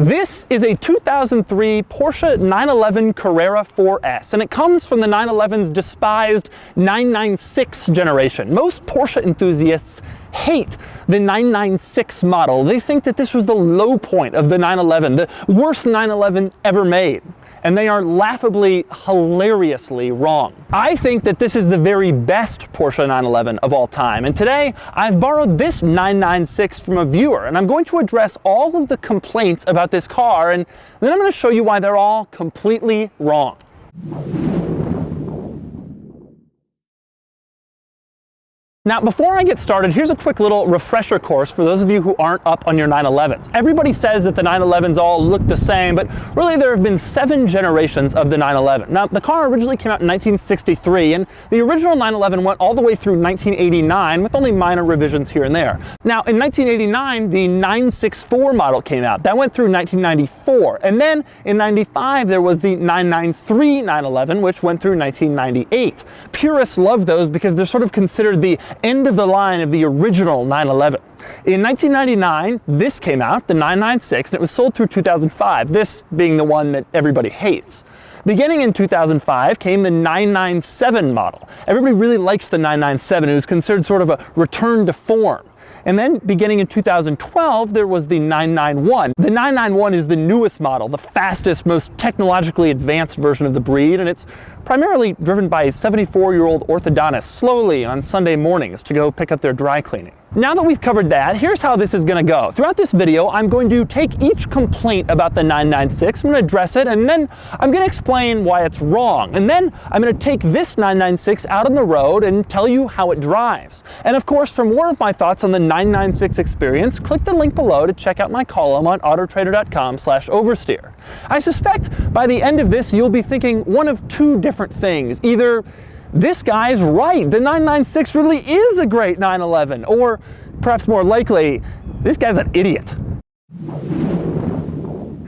This is a 2003 Porsche 911 Carrera 4S, and it comes from the 911's despised 996 generation. Most Porsche enthusiasts hate the 996 model. They think that this was the low point of the 911, the worst 911 ever made. And they are laughably, hilariously wrong. I think that this is the very best Porsche 911 of all time, and today I've borrowed this 996 from a viewer, and I'm going to address all of the complaints about this car, and then I'm going to show you why they're all completely wrong. Now, before I get started, here's a quick little refresher course for those of you who aren't up on your 911s. Everybody says that the 911s all look the same, but really there have been 7 generations of the 911. Now, the car originally came out in 1963, and the original 911 went all the way through 1989 with only minor revisions here and there. Now, in 1989, the 964 model came out. That went through 1994, and then in 95 there was the 993 911, which went through 1998. Purists love those because they're sort of considered the end of the line of the original 911. In 1999, this came out, the 996, and it was sold through 2005, this being the one that everybody hates. Beginning in 2005 came the 997 model. Everybody really likes the 997. It was considered sort of a return to form. And then beginning in 2012, there was the 991. The 991 is the newest model, the fastest, most technologically advanced version of the breed, and it's primarily driven by 74-year-old orthodontists slowly on Sunday mornings to go pick up their dry cleaning. Now that we've covered that, here's how this is going to go. Throughout this video, I'm going to take each complaint about the 996, I'm going to address it, and then I'm going to explain why it's wrong. And then I'm going to take this 996 out on the road and tell you how it drives. And of course, for more of my thoughts on the 996 experience, click the link below to check out my column on autotrader.com/oversteer. I suspect by the end of this, you'll be thinking one of 2 different things. Either this guy's right, the 996 really is a great 911, or perhaps more likely, this guy's an idiot.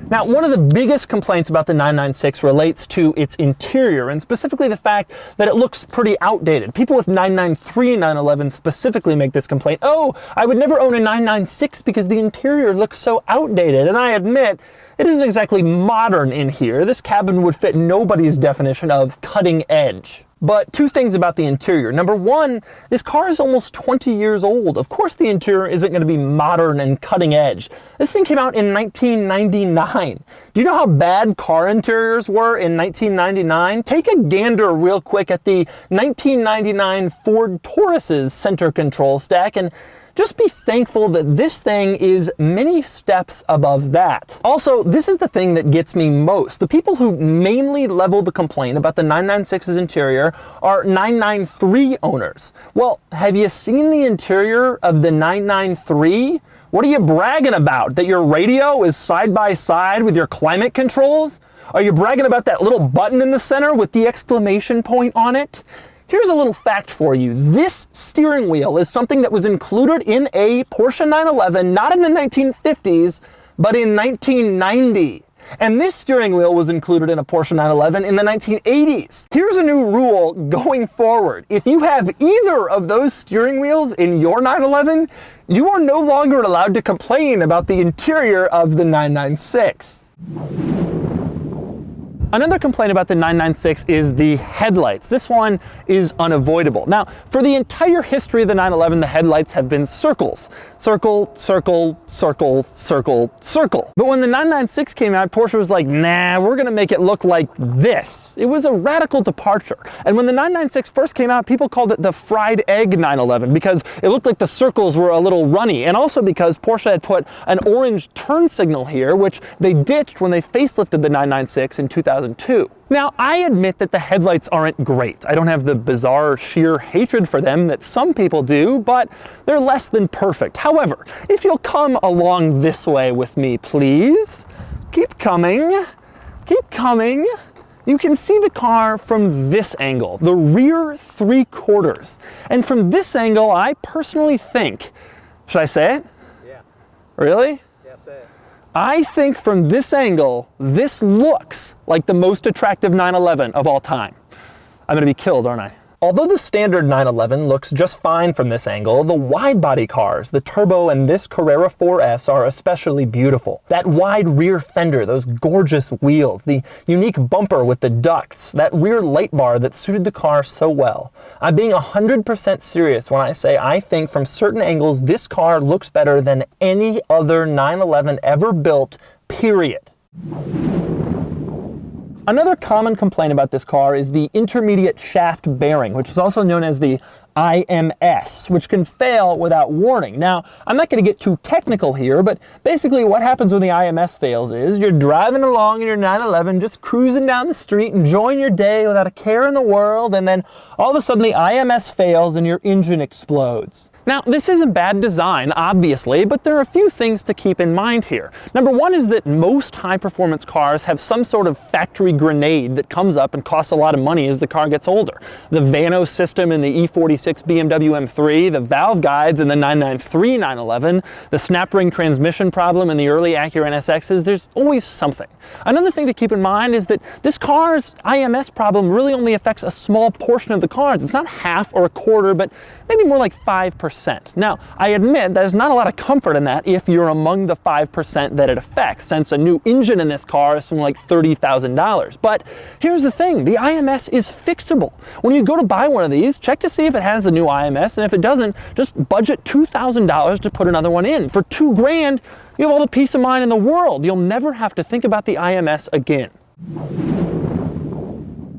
Now, one of the biggest complaints about the 996 relates to its interior, and specifically the fact that it looks pretty outdated. People with 993 911 specifically make this complaint. Oh, I would never own a 996 because the interior looks so outdated. And I admit, it isn't exactly modern in here. This cabin would fit nobody's definition of cutting edge. But 2 things about the interior. Number 1, this car is almost 20 years old. Of course the interior isn't going to be modern and cutting edge. This thing came out in 1999. Do you know how bad car interiors were in 1999? Take a gander real quick at the 1999 Ford Taurus's center control stack and just be thankful that this thing is many steps above that. Also, this is the thing that gets me most. The people who mainly level the complaint about the 996's interior are 993 owners. Well, have you seen the interior of the 993? What are you bragging about? That your radio is side by side with your climate controls? Are you bragging about that little button in the center with the exclamation point on it? Here's a little fact for you. This steering wheel is something that was included in a Porsche 911, not in the 1950s, but in 1990. And this steering wheel was included in a Porsche 911 in the 1980s. Here's a new rule going forward. If you have either of those steering wheels in your 911, you are no longer allowed to complain about the interior of the 996. Another complaint about the 996 is the headlights. This one is unavoidable. Now, for the entire history of the 911, the headlights have been circles. Circle, circle, circle, circle, circle. But when the 996 came out, Porsche was like, nah, we're gonna make it look like this. It was a radical departure. And when the 996 first came out, people called it the fried egg 911 because it looked like the circles were a little runny. And also because Porsche had put an orange turn signal here, which they ditched when they facelifted the 996 in 2002. Now, I admit that the headlights aren't great. I don't have the bizarre sheer hatred for them that some people do, but they're less than perfect. However, if you'll come along this way with me, please. Keep coming. Keep coming. You can see the car from this angle, the rear 3/4. And from this angle, I personally think, should I say it? Yeah. Really? Yeah, say it. I think from this angle, this looks like the most attractive 911 of all time. I'm gonna be killed, aren't I? Although the standard 911 looks just fine from this angle, the wide-body cars, the Turbo and this Carrera 4S, are especially beautiful. That wide rear fender, those gorgeous wheels, the unique bumper with the ducts, that rear light bar that suited the car so well. I'm being 100% serious when I say I think from certain angles this car looks better than any other 911 ever built, period. Another common complaint about this car is the intermediate shaft bearing, which is also known as the IMS, which can fail without warning. Now, I'm not going to get too technical here, but basically what happens when the IMS fails is you're driving along in your 911, just cruising down the street, enjoying your day without a care in the world, and then all of a sudden the IMS fails and your engine explodes. Now, this isn't bad design, obviously, but there are a few things to keep in mind here. Number one is that most high-performance cars have some sort of factory grenade that comes up and costs a lot of money as the car gets older. The Vano system in the E46 BMW M3, the valve guides in the 993 911, the snap ring transmission problem in the early Acura NSXs, there's always something. Another thing to keep in mind is that this car's IMS problem really only affects a small portion of the car. It's not half or a quarter, but maybe more like 5%. Now, I admit there's not a lot of comfort in that if you're among the 5% that it affects, since a new engine in this car is something like $30,000. But here's the thing, the IMS is fixable. When you go to buy one of these, check to see if it has the new IMS, and if it doesn't, just budget $2,000 to put another one in. For $2,000, you have all the peace of mind in the world. You'll never have to think about the IMS again.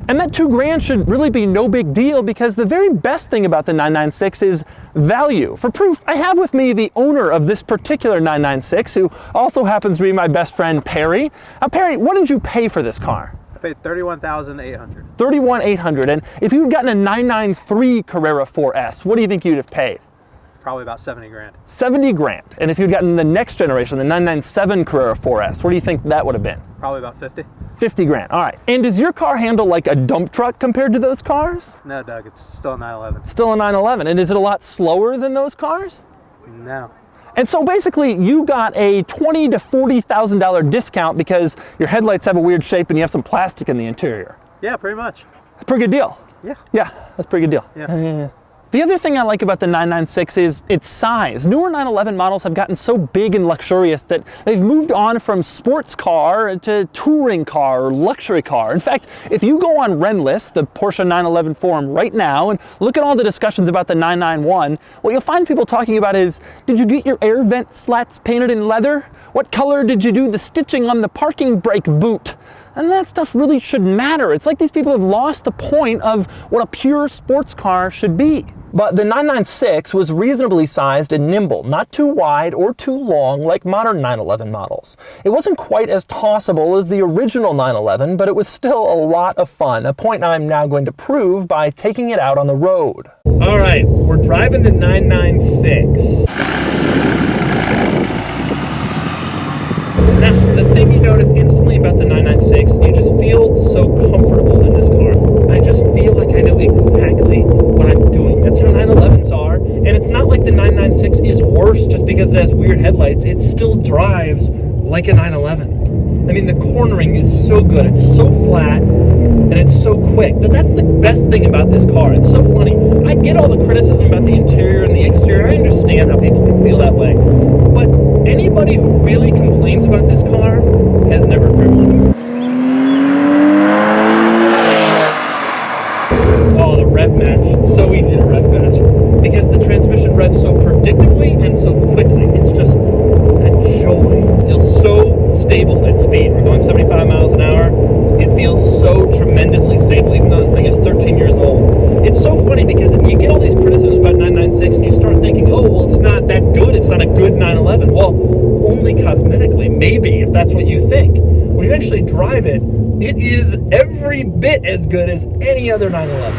And that $2,000 should really be no big deal, because the very best thing about the 996 is value. For proof, I have with me the owner of this particular 996, who also happens to be my best friend, Perry. Now, Perry, what did you pay for this car? I paid $31,800. $31,800. And if you'd gotten a 993 Carrera 4S, what do you think you'd have paid? Probably about 70 grand. 70 grand. And if you'd gotten the next generation, the 997 Carrera 4S, what do you think that would have been? Probably about 50. 50 grand, all right. And does your car handle like a dump truck compared to those cars? No, Doug, it's still a 911. Still a 911. And is it a lot slower than those cars? No. And so basically you got a $20,000 to $40,000 discount because your headlights have a weird shape and you have some plastic in the interior. Yeah, pretty much. That's a pretty good deal. Yeah. Yeah, that's a pretty good deal. Yeah. The other thing I like about the 996 is its size. Newer 911 models have gotten so big and luxurious that they've moved on from sports car to touring car or luxury car. In fact, if you go on Renlist, the Porsche 911 forum right now, and look at all the discussions about the 991, what you'll find people talking about is, did you get your air vent slats painted in leather? What color did you do the stitching on the parking brake boot? And that stuff really should matter. It's like these people have lost the point of what a pure sports car should be. But the 996 was reasonably sized and nimble, not too wide or too long like modern 911 models. It wasn't quite as tossable as the original 911, but it was still a lot of fun, a point I'm now going to prove by taking it out on the road. All right, we're driving the 996. Now, the thing you notice instantly about the 996, you just feel so comfortable in this car. I just feel like I know exactly what I'm doing. That's how 911s are, and it's not like the 996 is worse just because it has weird headlights. It still drives like a 911. I mean, the cornering is so good. It's so flat, and it's so quick. That's the best thing about this car. It's so funny. I get all the criticism about the interior and the exterior. I understand how people can feel that way. But anybody who really complains about this car has never driven one. Oh, the rev match. It's so easy to rev match because the transmission revs so predictably and so quickly. It's just a joy. It feels so stable at speed. We're going 75 miles an hour. It feels so tremendously stable, even though this thing is 13 years old. It's so funny because you get all these criticisms about 996 and you start thinking, oh, well, it's not that good. It's not a good 911. Well, only cosmetically, maybe, if that's what you think. When you actually drive it, it is every bit as good as any other 911.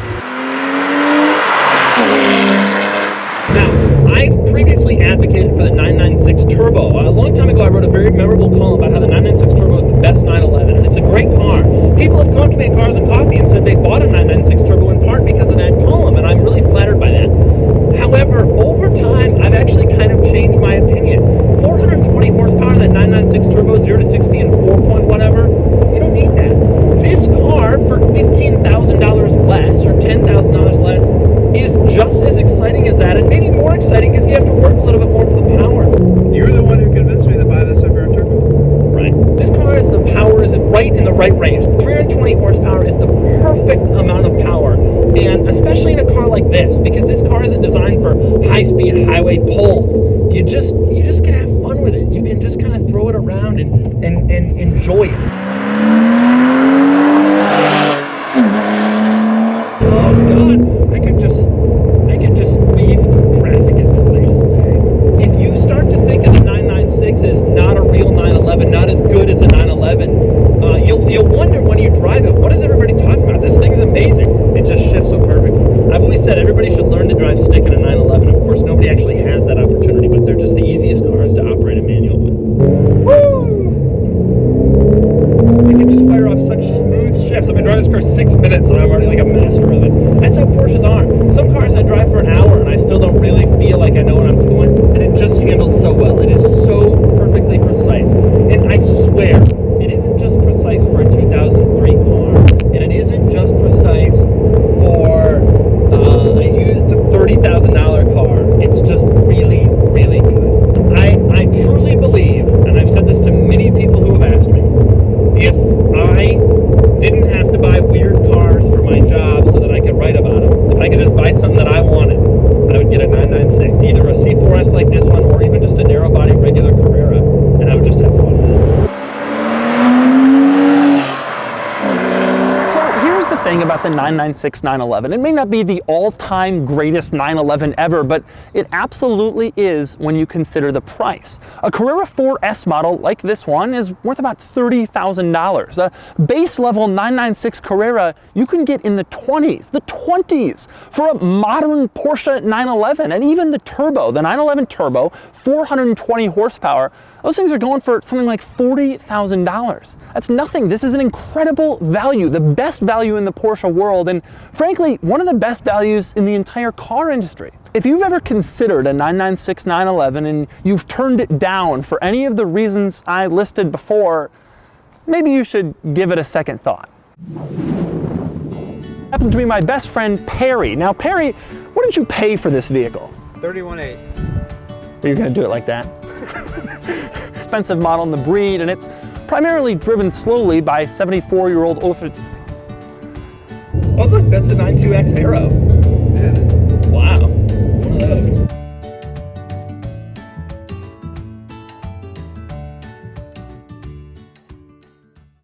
Now, I've previously advocated for the 996 Turbo. A long time ago, I wrote a very memorable column about how the 996 Turbo is the best 911, and it's a great car. People have come to me at Cars and Coffee and said they bought a 996 Turbo in part because of that column, and I'm really flattered by that. However, over time, I've actually kind of changed my opinion. 420 horsepower, that 996 Turbo, 0 to 60 in 4 point whatever, you don't need that. This this car for $15,000 less or $10,000 less is just as exciting as that, and maybe more exciting because you have to work a little bit more for the power. You were the one who convinced me to buy this over a turbo. Right. This car is the power is right in the right range. 320 horsepower is the perfect amount of power, and especially in a car like this, because this car isn't designed for high-speed highway pulls. You just can have fun with it. You can just kind of throw it around and enjoy it. Oh God, I could just weave through traffic in this thing all day. If you start to think of the 996 as not a real 911, not as good as a 911, you'll wonder when you drive it, what is everybody talking about? This thing is amazing. It just shifts so perfectly. I've always said everybody should learn to drive stick in a 911. Of course, nobody actually has that opportunity, but they're just the easiest cars to operate a manual with. Woo! I can just fire off such smooth shifts. I've been driving this car 6 minutes and I'm already like a master of it. That's how Porsches are. Some cars I drive for an hour and I still don't really feel like I know what I'm doing, and it just handles so well. It is so perfectly precise. And I swear, it isn't just precise for a 2003 car, and it isn't just precise for a used $30,000 car. It's just really, really good. I truly believe, and I've said this to many people who have asked me, if I didn't have to buy weird cars for my job so that I could write about them, if I could just buy something that I wanted, I would get a 996, either a C4S like this one or even just a narrow body regular Carrera, and I would just have fun with it. So here's the thing about the 996 911. It may not be the all-time greatest 911 ever, but it absolutely is when you consider the price. A Carrera 4S model like this one is worth about $30,000. A base level 996 Carrera you can get in the 20s for a modern Porsche 911, and even the turbo, the 911 Turbo, 420 horsepower. Those things are going for something like $40,000. That's nothing. This is an incredible value, the best value in the Porsche world, and frankly, one of the best values in the entire car industry. If you've ever considered a 996 911 and you've turned it down for any of the reasons I listed before, maybe you should give it a second thought. Happens to be my best friend Perry. Now Perry, what did you pay for this vehicle? $31,800. Are you gonna do it like that? Expensive model in the breed, and it's primarily driven slowly by 74-year-old Ultra. Oh look, that's a 92X Aero. Yeah, it is. Wow, one of those.